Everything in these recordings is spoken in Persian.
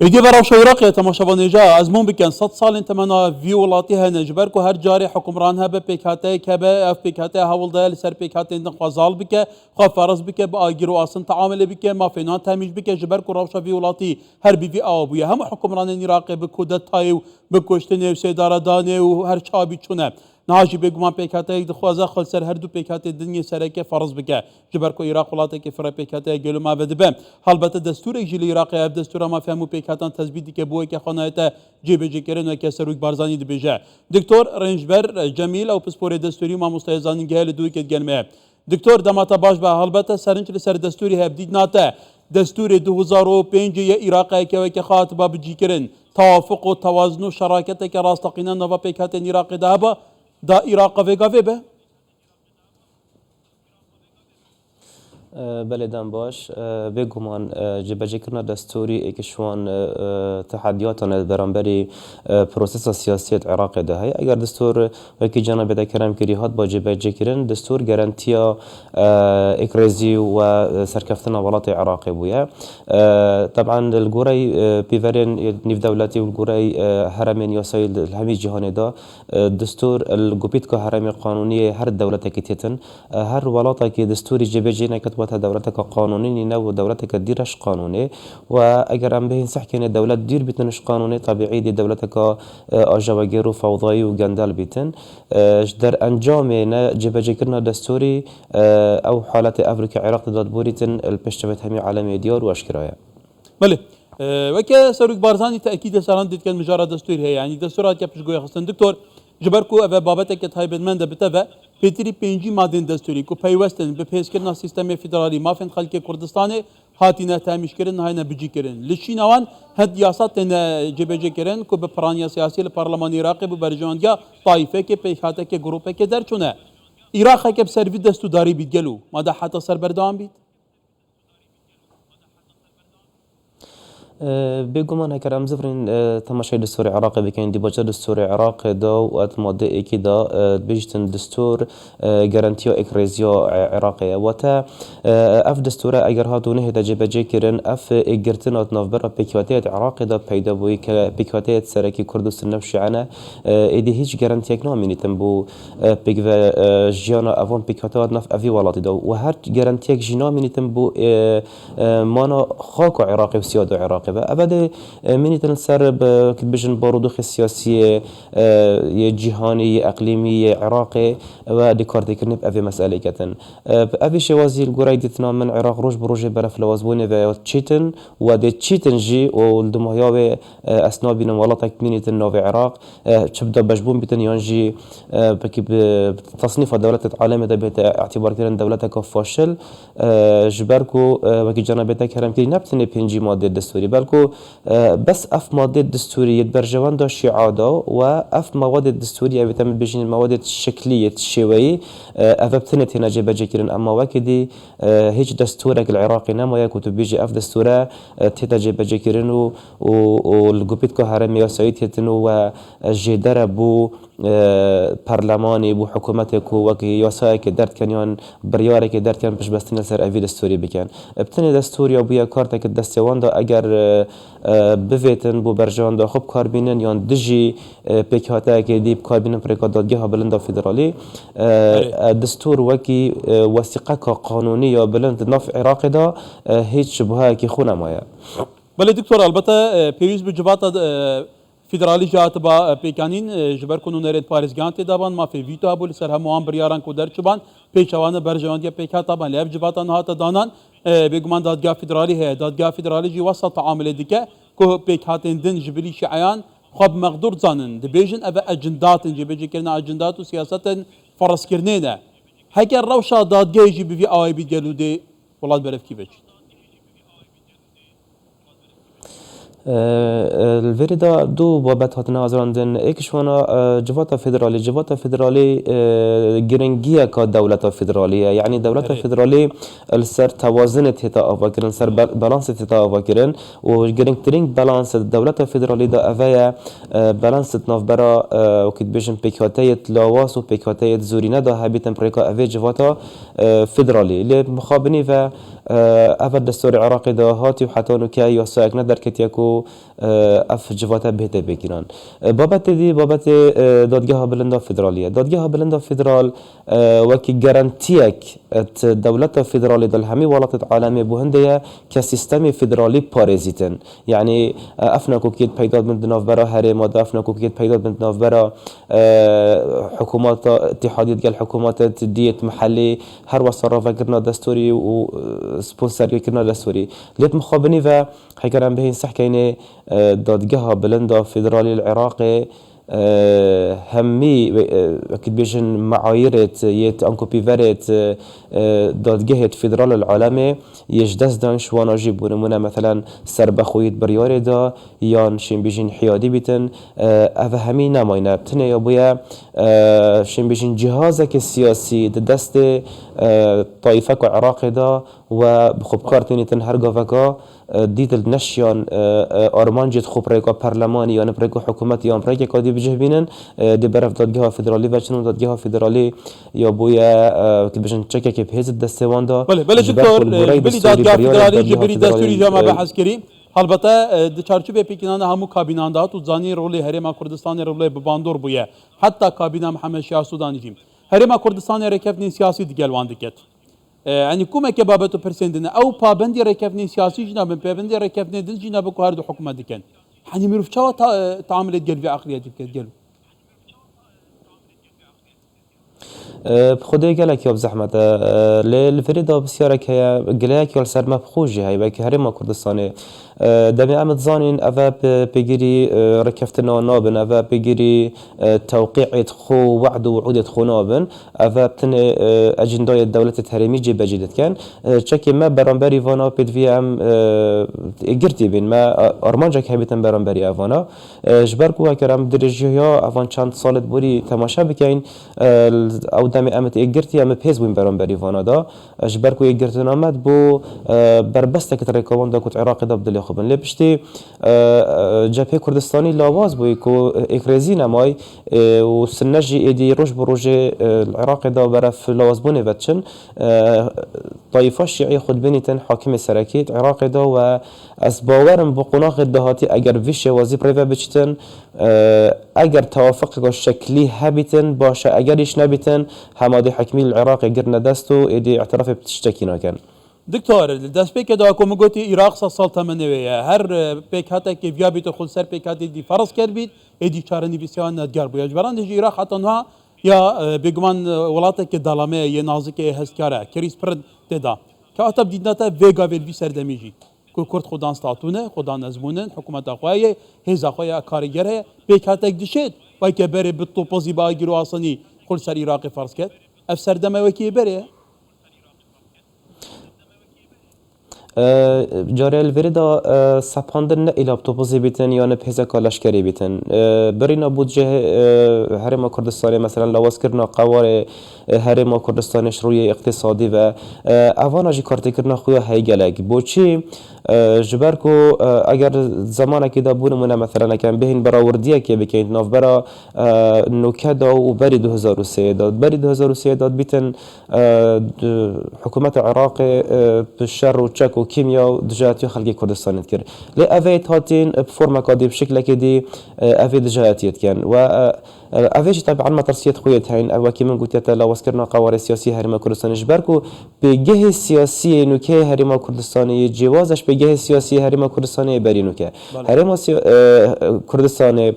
ایدی برای شویراقی تماشاوانیجا از مون بکن 100 سال انت منا ویولاتی هنج برکو هر جاری حکمران ها به پیکاته که به اف پیکاته هول دال سر پیکاته اندن خوازال بکه خو فرض بکه با آگیرو اصلا تعامل بکه ما فینان تمیج بکه جبرکو روشا ویولاتی هر بی آبویه هم حکمران عراقی بکودت تایو بکشتنی و سیدار دانه و هر چابی چونه ناجی بگمان پیکاته یک دخوازه خل سر هر دو پیکاته دنیا سره که فرض بکه جبرکو عراق ولاته که فر پیکاته گلو ما بده البته دستور جلی عراقی اف دستور ما فهمو پیکاتان تثبیتی که بوی که خانایت جیب جکرن و که سروک بارزانی دبیجه دکتور رنجبر جمیل او پسپور دستوری ما مستعزانی گهل دوی که گنمه دکتور دماتا باش به البته سرنچ سر دستوری هب دید ناته دستور 2005 عراقی که خاطبه بجیکرن توافق و توازن و شراکت که راستقینا نوا پیکات عراقی دابا دا عراق وگا به بله دم باش بگمان جبهه کردن دستوری اکشوان تحدیاتان برانبری پروسس سیاسی عراق ده های اگر دستور وکی جناب ده کرم کری هات با جبهه کردن دستور گارانتیا اکرزی و سرکفتن ولات عراق بوده طبعا الجوري بيفرين نيف دولتي والجوري هرمين يسائل الهمي جهاني ده دستور الجوبيت كهرمي قانوني هر الدولة كتيتن هر ولاتا كي دستوري جبهه نكت دولتك قانوني نو دولتك ديرش قانوني واگر ام بهين صح كان الدولة دير بتنش قانوني طبيعي دي دولتك اجاوغير وفوضوي وجندال بيتن در انجام جبهه كرنا دستوري او حالات افريقيا عراق ضد بوريتن البشتبت همي عالمي ديار واشكرايا بله وكا سروك بارزاني تاكيد سالان ديت كان مجرد دستور هي يعني دستورات كيف جوي خصن دكتور جبركو اف بابتك تايبن من بتبع پیتری پنجی مادن دستوری کو پیوستن به پیش کردن سیستم فدرالی مافن خلق کردستان هاتینا تامش کردن هاینا بجی کردن لشینوان هد یاسات جبهه کردن کو به پرانیا سیاسی پارلمان عراق به برجاندیا طایفه که پیشاته که گروپه که در چونه عراق که سروی دستوداری بیدگلو ماذا حتی سر بردام بید بگمان هکرم زفرین تماشای دستور عراق بکن دیباجه دستور عراق دا و اتماده ایکی دا بیشتن دستور گارانتیا اکریزیا عراقیه و تا اف دستور اگر هاتونه هدا جبجه کرن اف اگرتنات نافبرا پیکواتیت عراق دا پیدا بوی که پیکواتیت سرکی کردستان نفشی عنا ایدی هیچ گارانتیک نامینیتن بو پیکو جیانا اوان پیکواتیات نف اوی والاتی دا و هر گارانتیک جینا مینیتن بو مانا خاک عراقی و سیاد عراقی أبدا مني تنسر بكتبجن بارودوخ السياسية جهاني أقليمي عراقي وديكارتي كرنب أبي مسألة كتن أبي شوازي الجوري ديتنا من عراق روج بروج برف لوازبوني في تشيتن ودي تشيتن جي والدمهياوي أسنا بين مولاتك مني تنو في عراق تبدأ بجبون بتن ينجي بكي بتصنيف دولة العالم ده بيت اعتبار كرن دولتك فاشل جبركو وكي جنابتك هرم كي نبتني بينجي مادة دستوري بالكو بس اف ماده دستوريه برجوان دا شعادا و اف مواد دستوريه بتعمل بجين المواد الشكليه الشوي افبتنت هنا جبهه كرن اما وكدي هيج دستورك العراقي نما يكتب بيجي اف دستوره تيتا جبهه كرن والجوبيت كهرمي وسايتيتنو وجدر بو برلماني بو حكومتك وكي يوسايك درت كان بريارك درت كان باش بستنى سر افي دستوري بكان ابتني دستوري ابويا كارتك الدستوان دا اگر بفيتن بو برجان دا خب كاربينن يان دجي بكاتا كي ديب كاربينن بريكا دادگاه بلند فيدرالي دستور وكي وثيقه قانونيه بلند ناف عراق دا هيج شبهه كي خونا مايا بله دكتور البته پیوز بجبات فدرالی جات با پیکانین جبر کنون نرد پاریس گانت دابان ما فی ویتو ابول سر هموان بریاران کو در چبان پیشوان برجوان پیکات دابان لب جباتان هات دانان بگمان دادگاه فدرالی ہے دادگاه فدرالی جی وسط عامل دیگه کو پیکاتین دن جبری شعیان خب مقدور زانن دبیجن اب اجندات جبجی کرنا اجندات و سیاست فرض کرنینا هکر روشا دادگاه جی بی آی بی گلوده ولاد برف کی بچ الفريدا دو بابت هاتنا ازراندن اكشوانا جواتا فيدرالي جرنجيا كدولة فيدرالية يعني دولة فيدرالي السر توازنت هتا افاكرن سر بالانس هتا افاكرن وجرنج ترينج بالانس الدولة فيدرالي دا افايا بالانس نافبرا وكيد بيجن بيكواتيت لاواس وبيكواتيت زورينا دا هابيتن بريكا افي جواتا فيدرالي اللي مخابني و اف دستور عراقی دا هاتی و حتی نوکه یا ساک ندر کتیکو اف جواتا بهته بگیرن. بابت دی بابت دادگاه بلندا فدرالیه. دادگاه بلندا فدرال وکی گارانتیک دولت فدرالی دل همی ولات عالمی بوهنده که سیستم فدرالی پارزیتن. یعنی افنا کوکیت پیداد من دناف برا هرم و افنا کوکیت پیداد من دناف برا حکومات اتحادیت گل حکومات دیت محلی هر وصرافه کرنا دستوری و سپونسری کرنا دستوری لیت مخابنی و حکرم به این صحکینه دادگاه بلندا فدرالی العراقي همي اكيد بيجن معايرت يت انكو بيفرت دادگاه فدرال العالمي يجدز دانش وانا جيب ونمونه مثلا سربخويت برياري دا يان شين بيجن حيادي بيتن اوه همي نماينه بتنه يا بويا شين بيجن جهازك السياسي دست طائفك عراقي دا و بخوب كارتيني تنهر غافكا ديت النشيان آرمان جد خوب ريكا برلماني يعني بريكا حكومتي يعني بريكا كادي بجه بينن دي برف دادگاه فدرالي و چنون دادگاه فدرالي يا بويا كي بجن تشكا كي بهز الدستوان دا بله دكتور بلي دادگاه فدرالي جبري دستوري جامعة بحثكري البته د چارچوب پیکنان همو کابیناندات و زانی رولی هرم کردستان رولی بباندور بویه حتی کابینا محمد شاه سودانی جیم هرم کردستان رکفنی سیاسی دیگلوان دکت يعني كوما كبابتو برسندنا او بابندي ركفني سياسي جناب بابندي ركفني دل جناب كو هردو حكومه دكن يعني مروف شو تعاملت قلبي عقليه قلبي بخدای گلک یا بزحمت لفریدا بسیاره که گلک یا سر مبخوجی هی و که هرم کردستانه دمی امد زانین اوه بگیری رکفتنا نابن اوه بگیری توقیعت خو وعد و وعودت خو نابن اوه بتن اجندای دولت تهریمی جی بجیدت کن چکی ما برانبری وانا پیدوی ام گرتی بین ما آرمانجا که بیتن برانبری اوانا جبرگو اکرم درجیه اوان چند سالت بوری تماشا بکن او دمی امت گرتی ام پیز بین برانبری وانا دا جبرگو گرتن آمد بو بربسته که ترکوان دا کت عراق دا بدلی خوبن لبشتی جبهه کردستانی لاواز بوی کو اکرزی نمای و سنجی ایدی روش بروج العراق دا برف لاواز بونه بچن طایفه شیعی خود بینیتن حاکم سرکیت عراق دا و از باورم با قناق دهاتی اگر ویش وازی پریوه بچتن اگر توافق شکلی هبیتن باشه اگرش نبیتن همادی حکمی العراق گر ندست و ایدی اعتراف بتشتکی نکن دكتور دست بيك دا كوم قلتي عراق صال تمنويه هر بيك هتا كيف جابيت خل سر بيك هتا دي فرس كربيت ادي شارني بيسيان نديار بو يجبران دي عراق حتى انها يا بيجمان ولاتك دالامه يا نازك هسكاره كريس برد تدا كاتب ديناتا فيغا في سردميجي كرد خدان ستاتونه خدان ازمونن حكومه اخويه هز اخويا كاريجره بيك هتا دشيت بايك بري بالطوبوزي باغيرو اصني خل سر عراق فرس كت اف سردمه وكي بري جاری الوریدا سپاندن نه ایلابتوپوزی بیتن یا نه پیزا کالشکری بیتن برینا بودجه هرم کردستانی مثلا لواس کرنا قوار هرم کردستانش روی اقتصادی و اواناجی کارت کرنا خویا هیگلک بوچی جبر کو اگر زمانه که دابون مونه مثلا کم بهین براوردیه که بکن ناف برا نوکدا و بری 2003 داد بری 2003 داد بیتن حکومت عراق بشر و چک و کیمیا دجاتی خلقی کردستان کرد لی اوید هاتین بفرم کادی بشکل کدی اوید دجاتیت کن و اویج طبعا ما ترسيت خويت هين او كي من قلت لا واسكرنا قوار سياسي هرم كردستان جبركو بجه سياسي نوكي هرم كردستان جوازش بجه سياسي هرم كردستان برينوكه هرم كردستان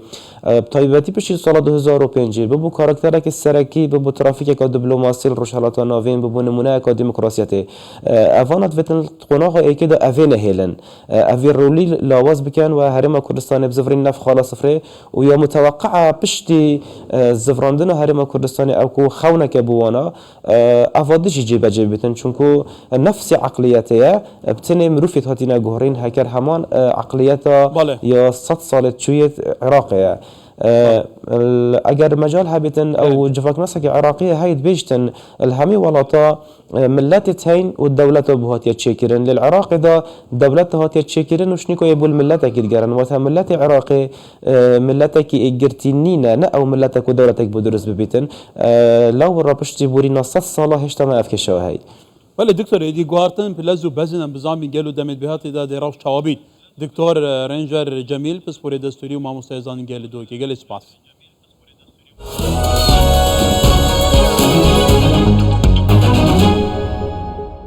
طيباتي بشي سال 2005 ببو كاركترك السركي ببو ترافيك کا دبلوماسي روشالات ناوين ببو نمونه کا ديمقراطيه افانات فتن قناغ اكيد افين هيلن افي رولي لاواز بكان وهرم كردستان بزفرين نف خلاص صفري ويا متوقعه بشتي زفراندن هرم كردستان او کو خونك بوانا افادش جيب جيبتن چونكو نفس عقليته بتني مروفيت هاتينا جوهرين هكر همان عقليته يا 100 سال تشويه عراقيه اگر مجال هبتن او جفاك مسك عراقيه هاي بيجتن الهمي ولاطا ملات هين والدولة بهات يتشكرن للعراق دا دولة هات يتشكرن وشنيكو يبول ملتك يتقرن وثا ملت عراقي ملتك اجرتنينا نا او ملتك ودولتك بدرس ببيتن لو ربشتي بورينا 6 صالة هشتا ما افكشوا هاي ولی دکتر ایدی گوارتن پلزو بزنن بزامین گلو دمت بهاتی دا دیراش چوابید دکتر رنجر جمیل پسپوری دستوری و ماموستای زانین گل دو که گل سپاس